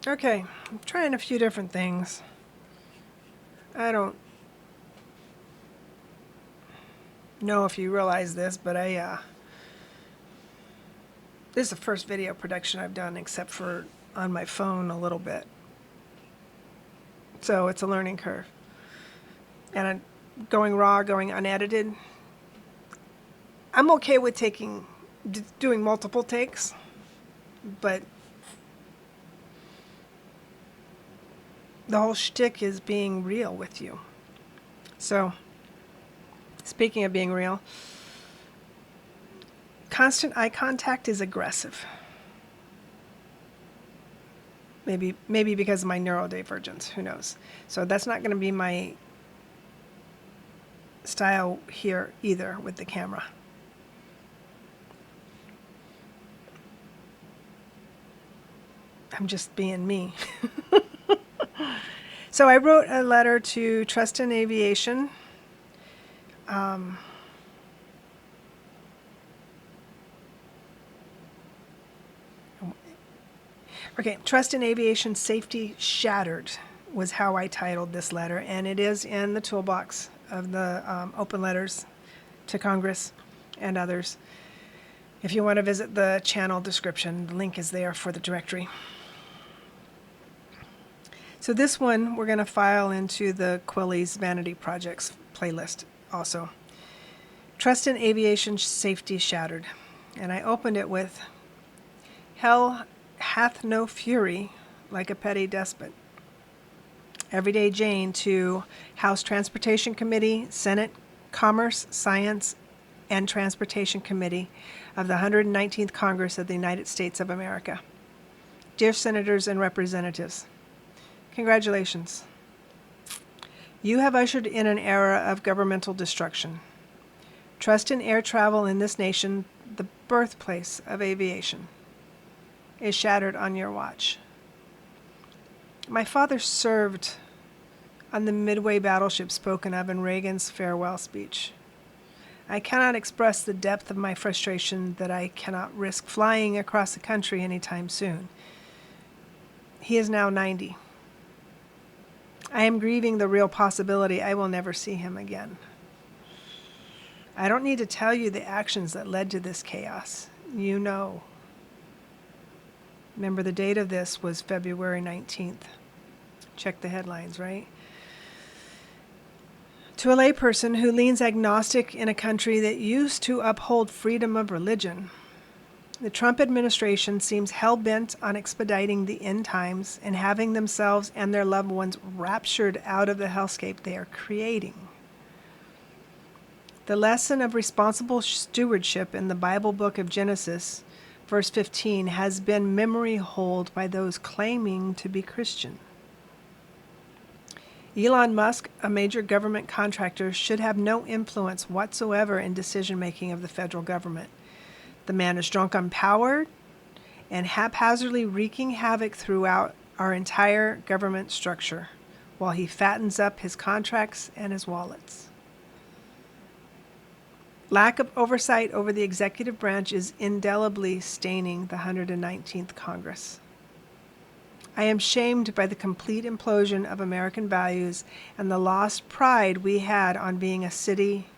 Okay, I'm trying a few different things. I don't know if you realize this, but this is the first video production I've done except for on my phone a little bit. So it's a learning curve. And I'm going raw, going unedited. I'm okay with doing multiple takes, but the whole shtick is being real with you. So, speaking of being real, constant eye contact is aggressive. Maybe because of my neurodivergence, who knows. So that's not going to be my style here either with the camera. I'm just being me. So I wrote a letter to Trust in Aviation. Okay, Trust in Aviation Safety Shattered was how I titled this letter, and it is in the toolbox of the open letters to Congress and others. If you want to visit the channel description, the link is there for the directory. So this one we're going to file into the Quilly's Vanity Projects playlist also. Trust in Aviation Safety Shattered. And I opened it with, "Hell hath no fury like a petty despot." Everyday Jane to House Transportation Committee, Senate Commerce, Science, and Transportation Committee of the 119th Congress of the United States of America. Dear Senators and Representatives, congratulations. You have ushered in an era of governmental destruction. Trust in air travel in this nation, the birthplace of aviation, is shattered on your watch. My father served on the Midway battleship spoken of in Reagan's farewell speech. I cannot express the depth of my frustration that I cannot risk flying across the country anytime soon. He is now 90. I am grieving the real possibility I will never see him again. I don't need to tell you the actions that led to this chaos. You know. Remember, the date of this was February 19th. Check the headlines, right? To a layperson who leans agnostic in a country that used to uphold freedom of religion, the Trump administration seems hell-bent on expediting the end times and having themselves and their loved ones raptured out of the hellscape they are creating. The lesson of responsible stewardship in the Bible book of Genesis, verse 15, has been memory holed by those claiming to be Christian. Elon Musk, a major government contractor, should have no influence whatsoever in decision-making of the federal government. The man is drunk on power and haphazardly wreaking havoc throughout our entire government structure while he fattens up his contracts and his wallets. Lack of oversight over the executive branch is indelibly staining the 119th Congress. I am shamed by the complete implosion of American values and the lost pride we had on being a city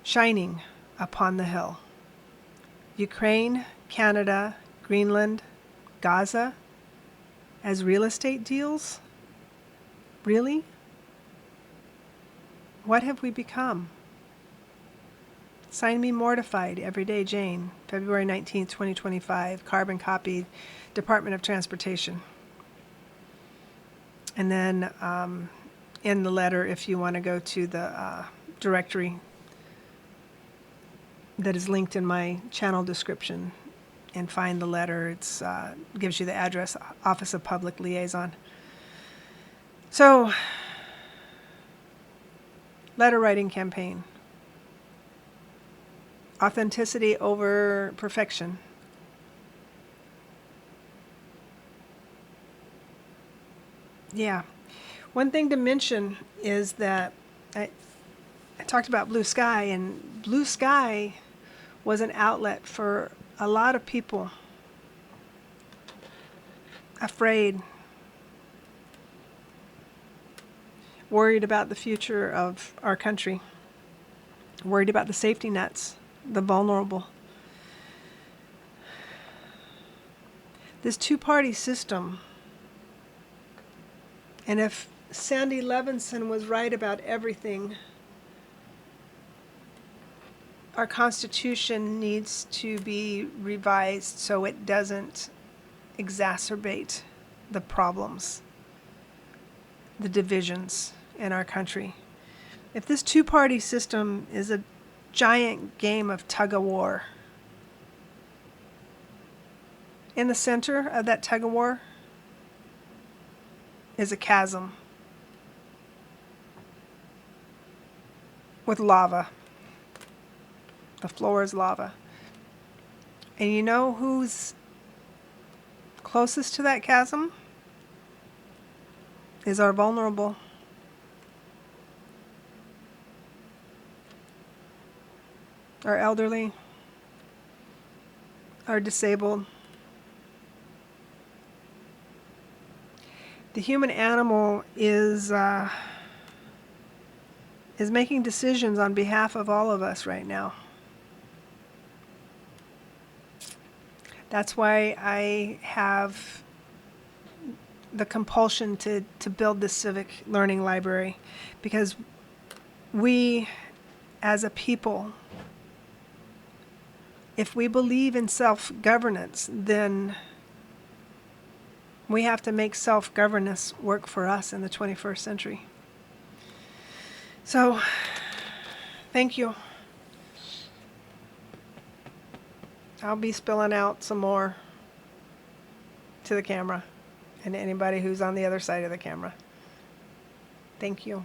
shining upon the hill. Ukraine, Canada, Greenland, Gaza as real estate deals? Really? What have we become? Sign me mortified, Everyday Jane, February 19th, 2025, carbon copy, Department of Transportation. And then in the letter, if you want to go to the directory that is linked in my channel description and find the letter, it gives you the address, Office of Public Liaison. So, letter writing campaign. Authenticity over perfection. Yeah. One thing to mention is that I talked about blue sky, and blue sky was an outlet for a lot of people afraid, worried about the future of our country, worried about the safety nets, the vulnerable. This two-party system, and if Sandy Levinson was right about everything, our Constitution needs to be revised so it doesn't exacerbate the problems, the divisions in our country. If this two-party system is a giant game of tug-of-war, in the center of that tug-of-war is a chasm with lava. The floor is lava. And you know who's closest to that chasm? Is our vulnerable. Our elderly, our disabled. The human animal is making decisions on behalf of all of us right now. That's why I have the compulsion to build this civic learning library, because we, as a people, if we believe in self-governance, then we have to make self-governance work for us in the 21st century. So, thank you. I'll be spilling out some more to the camera and anybody who's on the other side of the camera. Thank you.